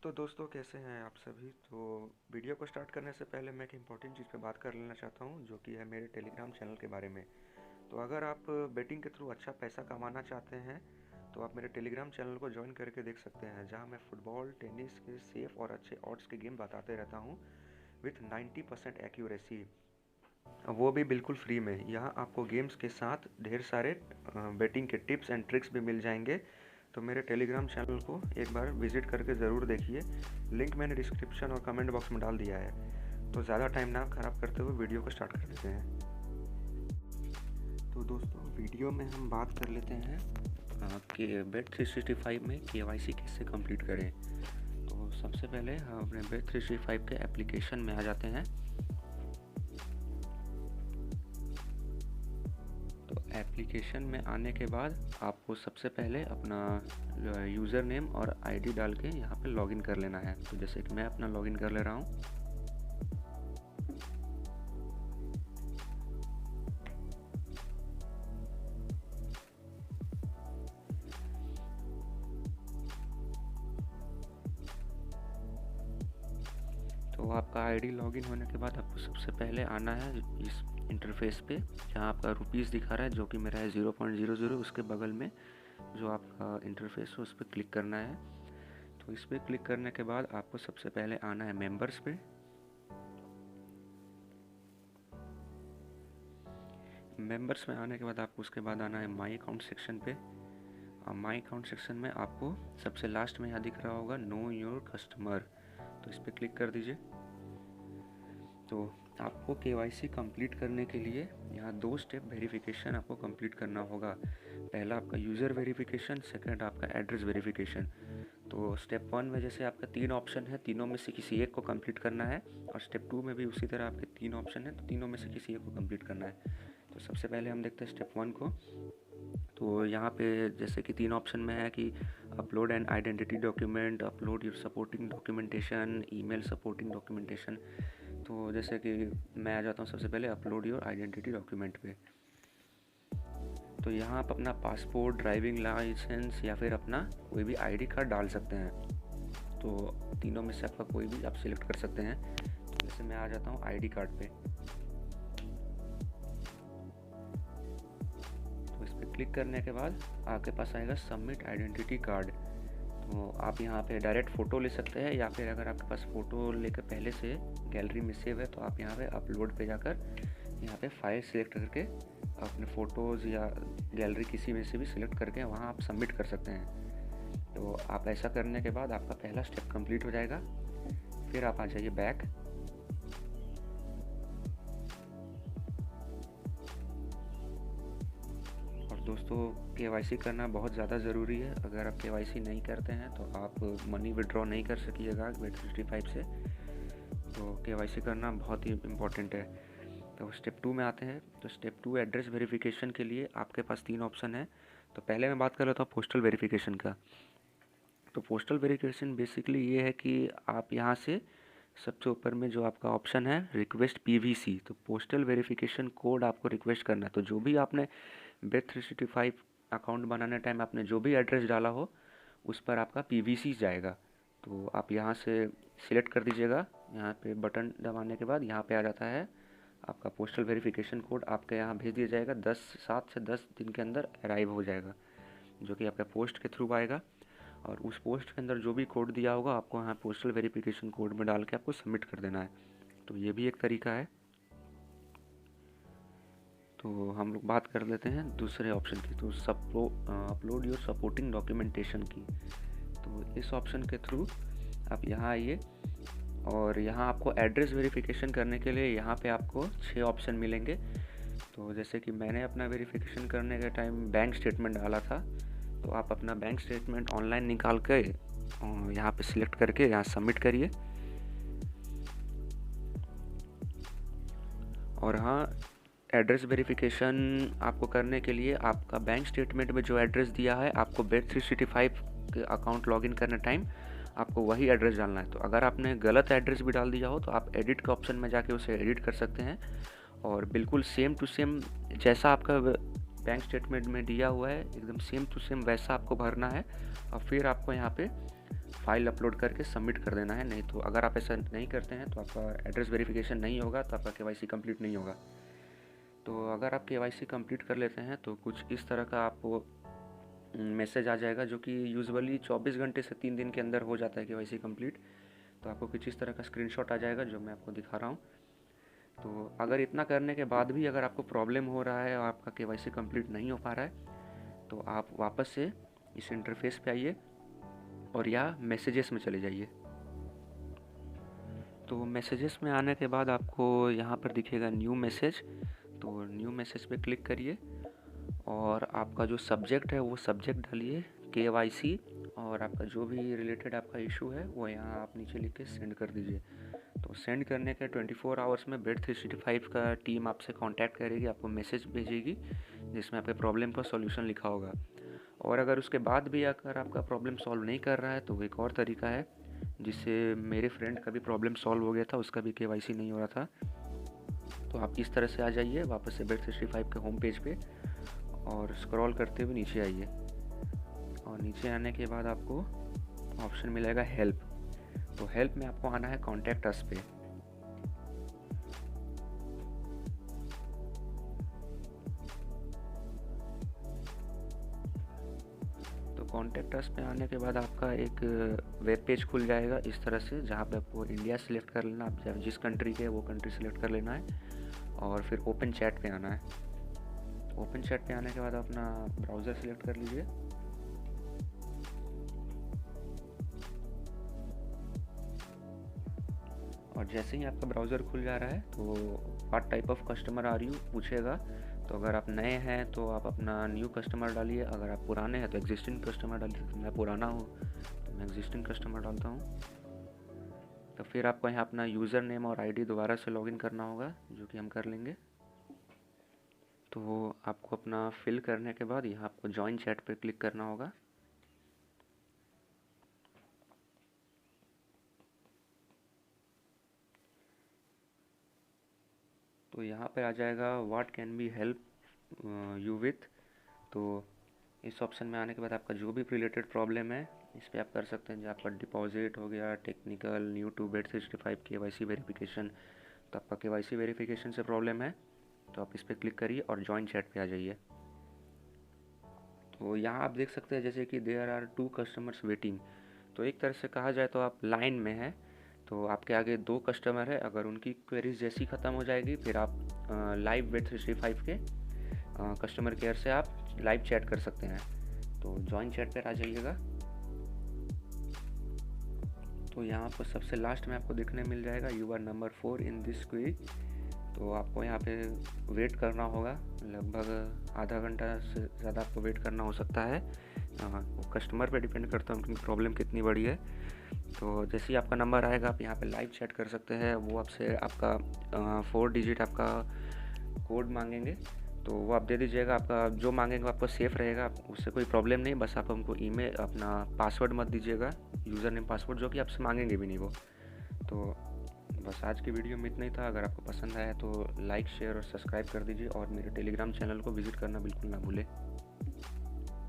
तो दोस्तों, कैसे हैं आप सभी। तो वीडियो को स्टार्ट करने से पहले मैं एक इम्पॉर्टेंट चीज़ पे बात कर लेना चाहता हूँ, जो कि है मेरे टेलीग्राम चैनल के बारे में। तो अगर आप बेटिंग के थ्रू अच्छा पैसा कमाना चाहते हैं तो आप मेरे टेलीग्राम चैनल को ज्वाइन करके देख सकते हैं, जहाँ मैं फुटबॉल, टेनिस के सेफ और अच्छे ऑड्स के गेम बताते रहता हूँ विथ 90% एक्यूरेसी, वो भी बिल्कुल फ्री में। यहाँ आपको गेम्स के साथ ढेर सारे बेटिंग के टिप्स एंड ट्रिक्स भी मिल जाएंगे। तो मेरे टेलीग्राम चैनल को एक बार विज़िट करके ज़रूर देखिए। लिंक मैंने डिस्क्रिप्शन और कमेंट बॉक्स में डाल दिया है। तो ज़्यादा टाइम ना ख़राब करते हुए वीडियो को स्टार्ट कर देते हैं। तो दोस्तों, वीडियो में हम बात कर लेते हैं कि Bet365 में KYC कैसे कंप्लीट करें। तो सबसे पहले हम अपने Bet365 के एप्लीकेशन में आ जाते हैं। तो एप्लीकेशन में आने के बाद आपको सबसे पहले अपना यूज़र नेम और आईडी डाल के यहाँ पे लॉगिन कर लेना है। तो जैसे कि मैं अपना लॉगिन कर ले रहा हूँ। तो आपका आईडी लॉगिन होने के बाद आपको सबसे पहले आना है इस इंटरफेस पे, जहाँ आपका रुपीज़ दिखा रहा है, जो कि मेरा है 0.00। उसके बगल में जो आपका इंटरफेस है उस पर क्लिक करना है। तो इस पर क्लिक करने के बाद आपको सबसे पहले आना है मेंबर्स पे। मेंबर्स में आने के बाद आपको उसके बाद आना है माई अकाउंट सेक्शन पे। और माई अकाउंट सेक्शन में आपको सबसे लास्ट में यहाँ दिख रहा होगा नो योर कस्टमर, तो इस पर क्लिक कर दीजिए। तो आपको KYC कंप्लीट करने के लिए यहाँ 2 स्टेप वेरिफिकेशन आपको कंप्लीट करना होगा। पहला आपका यूज़र वेरिफिकेशन, सेकंड आपका एड्रेस वेरिफिकेशन। तो स्टेप 1 में जैसे आपका 3 ऑप्शन है, तीनों में से किसी एक को कंप्लीट करना है। और स्टेप 2 में भी उसी तरह आपके 3 ऑप्शन है, तो तीनों में से किसी एक को कंप्लीट करना है। तो सबसे पहले हम देखते हैं स्टेप 1 को। तो यहाँ पे जैसे कि 3 ऑप्शन में है कि upload an identity document, upload your supporting documentation, email supporting documentation. तो जैसे कि मैं आ जाता हूँ सबसे पहले अपलोड योर आइडेंटिटी डॉक्यूमेंट पे। तो यहाँ आप अपना पासपोर्ट, ड्राइविंग लाइसेंस या फिर अपना कोई भी आईडी कार्ड डाल सकते हैं। तो तीनों में से आपका कोई भी आप सिलेक्ट कर सकते हैं। तो जैसे मैं आ जाता हूँ आईडी कार्ड पे। तो इस पर क्लिक करने के बाद आपके पास आएगा सबमिट आइडेंटिटी कार्ड। तो आप यहाँ पे डायरेक्ट फ़ोटो ले सकते हैं, या फिर अगर आपके पास फ़ोटो लेकर पहले से गैलरी में सेव है तो आप यहाँ पे अपलोड पे जाकर यहाँ पे फाइल सिलेक्ट करके अपने फ़ोटोज़ या गैलरी किसी में से भी सिलेक्ट करके वहाँ आप सबमिट कर सकते हैं। तो आप ऐसा करने के बाद आपका पहला स्टेप कंप्लीट हो जाएगा। फिर आप आ जाइए बैक। और दोस्तों, KYC करना बहुत ज़्यादा ज़रूरी है। अगर आप KYC नहीं करते हैं तो आप मनी विड्रॉ नहीं कर सकिएगा Bet365 से। तो KYC करना बहुत ही इम्पोर्टेंट है। तो स्टेप 2 में आते हैं। तो स्टेप 2 एड्रेस वेरिफिकेशन के लिए आपके पास 3 ऑप्शन है। तो पहले मैं बात कर लेता हूँ पोस्टल वेरिफिकेशन का। तो पोस्टल वेरिफिकेशन बेसिकली ये है कि आप यहाँ से सबसे ऊपर में जो आपका ऑप्शन है रिक्वेस्ट PVC, तो पोस्टल वेरिफिकेशन कोड आपको रिक्वेस्ट करना है। तो जो भी आपने Bet365 अकाउंट बनाने टाइम आपने जो भी एड्रेस डाला हो उस पर आपका PVC जाएगा। तो आप यहाँ से सिलेक्ट कर दीजिएगा। यहाँ पे बटन दबाने के बाद यहाँ पे आ जाता है आपका पोस्टल वेरिफिकेशन कोड। आपके यहाँ भेज दिया जाएगा 7 से 10 दिन के अंदर अराइव हो जाएगा, जो कि आपका पोस्ट के थ्रू आएगा। और उस पोस्ट के अंदर जो भी कोड दिया होगा आपको यहाँ पोस्टल वेरिफिकेशन कोड में डाल के आपको सबमिट कर देना है। तो ये भी एक तरीका है। तो हम लोग बात कर लेते हैं दूसरे ऑप्शन की, तो अपलोड योर सपोर्टिंग डॉक्यूमेंटेशन की। तो इस ऑप्शन के थ्रू आप यहाँ आइए और यहाँ आपको एड्रेस वेरिफिकेशन करने के लिए यहाँ पे आपको 6 ऑप्शन मिलेंगे। तो जैसे कि मैंने अपना वेरिफिकेशन करने के टाइम बैंक स्टेटमेंट डाला था, तो आप अपना बैंक स्टेटमेंट ऑनलाइन निकाल के यहाँ पे सिलेक्ट करके यहाँ सबमिट करिए। और हाँ, एड्रेस वेरिफिकेशन आपको करने के लिए आपका बैंक स्टेटमेंट में जो एड्रेस दिया है आपको Bet365 के अकाउंट लॉगिन करने टाइम आपको वही एड्रेस डालना है। तो अगर आपने गलत एड्रेस भी डाल दिया हो तो आप एडिट के ऑप्शन में जाके उसे एडिट कर सकते हैं, और बिल्कुल सेम टू सेम जैसा आपका बैंक स्टेटमेंट में दिया हुआ है एकदम सेम टू सेम वैसा आपको भरना है। और फिर आपको यहाँ पे फाइल अपलोड करके सबमिट कर देना है। नहीं तो अगर आप ऐसा नहीं करते हैं तो आपका एड्रेस वेरिफिकेशन नहीं होगा, तो आपका KYC कंप्लीट नहीं होगा। तो अगर आप KYC कंप्लीट कर लेते हैं तो कुछ इस तरह का आपको मैसेज आ जाएगा, जो कि यूजुअली 24 घंटे से 3 दिन के अंदर हो जाता है KYC कंप्लीट। तो आपको कुछ इस तरह का स्क्रीनशॉट आ जाएगा जो मैं आपको दिखा रहा हूँ। तो अगर इतना करने के बाद भी अगर आपको प्रॉब्लम हो रहा है और आपका KYC कंप्लीट नहीं हो पा रहा है, तो आप वापस से इस इंटरफेस पे आइए और या मैसेजेस में चले जाइए। तो मैसेजेस में आने के बाद आपको यहाँ पर दिखेगा न्यू मैसेज। तो न्यू मैसेज पे क्लिक करिए और आपका जो सब्जेक्ट है वो सब्जेक्ट डालिए KYC, और आपका जो भी रिलेटेड आपका इशू है वो यहाँ आप नीचे लिख के सेंड कर दीजिए। तो सेंड करने के 24 आवर्स में Bed365 का टीम आपसे कांटेक्ट करेगी, आपको मैसेज भेजेगी जिसमें आपके प्रॉब्लम का सॉल्यूशन लिखा होगा। और अगर उसके बाद भी अगर आपका प्रॉब्लम सॉल्व नहीं कर रहा है तो एक और तरीका है जिससे मेरे फ्रेंड का भी प्रॉब्लम सॉल्व हो गया था, उसका भी KYC नहीं हो रहा था। तो आप इस तरह से आ जाइए वापस से Bed365 के होम पेज पे और स्क्रॉल करते हुए नीचे आइए, और नीचे आने के बाद आपको ऑप्शन मिलेगा हेल्प। तो हेल्प में आपको आना है कॉन्टैक्ट अस पे। तो कॉन्टैक्ट अस पे आने के बाद आपका एक वेब पेज खुल जाएगा इस तरह से, जहाँ पे आपको इंडिया सेलेक्ट कर लेना, आप जिस कंट्री के वो कंट्री सेलेक्ट कर लेना है, और फिर ओपन चैट पे आना है। ओपन चैट पे आने के बाद अपना ब्राउज़र सेलेक्ट कर लीजिए। और जैसे ही आपका ब्राउज़र खुल जा रहा है तो what type of customer are you पूछेगा। तो अगर आप नए हैं तो आप अपना न्यू कस्टमर डालिए, अगर आप पुराने हैं तो एग्जिस्टिंग कस्टमर डालिए। तो मैं पुराना हूँ तो मैं एग्जिस्टिंग कस्टमर डालता हूँ। तो फिर आपको यहाँ अपना यूज़र नेम और ID दोबारा से लॉगिन करना होगा, जो कि हम कर लेंगे। तो आपको अपना फिल करने के बाद यहाँ आपको जॉइन चैट पर क्लिक करना होगा। तो यहाँ पर आ जाएगा what can be help you with. तो इस ऑप्शन में आने के बाद आपका जो भी रिलेटेड प्रॉब्लम है इस पर आप कर सकते हैं। जो आपका डिपॉजिट हो गया, technical, new to Bed365 KYC verification. तो आपका KYC वेरिफिकेशन से प्रॉब्लम है तो आप इस पर क्लिक करिए और जॉइन चैट पे आ जाइए। तो यहाँ आप देख सकते हैं जैसे कि देयर आर 2 कस्टमर्स वेटिंग। तो एक तरह से कहा जाए तो आप लाइन में हैं, तो आपके आगे 2 कस्टमर है। अगर उनकी क्वेरीज जैसी ख़त्म हो जाएगी फिर आप लाइव Bed365 के कस्टमर केयर से आप लाइव चैट कर सकते हैं। तो जॉइन चैट पर आ जाइएगा। तो यहाँ पर सबसे लास्ट में आपको देखने मिल जाएगा you are number 4 in this query. तो आपको यहाँ पे वेट करना होगा, लगभग आधा घंटा से ज़्यादा आपको वेट करना हो सकता है। कस्टमर पे डिपेंड करता है उनकी प्रॉब्लम कितनी बड़ी है। तो जैसे ही आपका नंबर आएगा आप यहाँ पे लाइव चैट कर सकते हैं। वो आपसे आपका 4 डिजिट आपका कोड मांगेंगे, तो वो आप दे दीजिएगा। आपका जो मांगेंगे आपको सेफ़ रहेगा, उससे कोई प्रॉब्लम नहीं। बस आप हमको ईमेल अपना पासवर्ड मत दीजिएगा, यूज़र नेम पासवर्ड, जो कि आपसे मांगेंगे भी नहीं वो। तो बस आज की वीडियो में इतना ही था। अगर आपको पसंद आया तो लाइक, शेयर और सब्सक्राइब कर दीजिए, और मेरे टेलीग्राम चैनल को विज़िट करना बिल्कुल ना भूलें।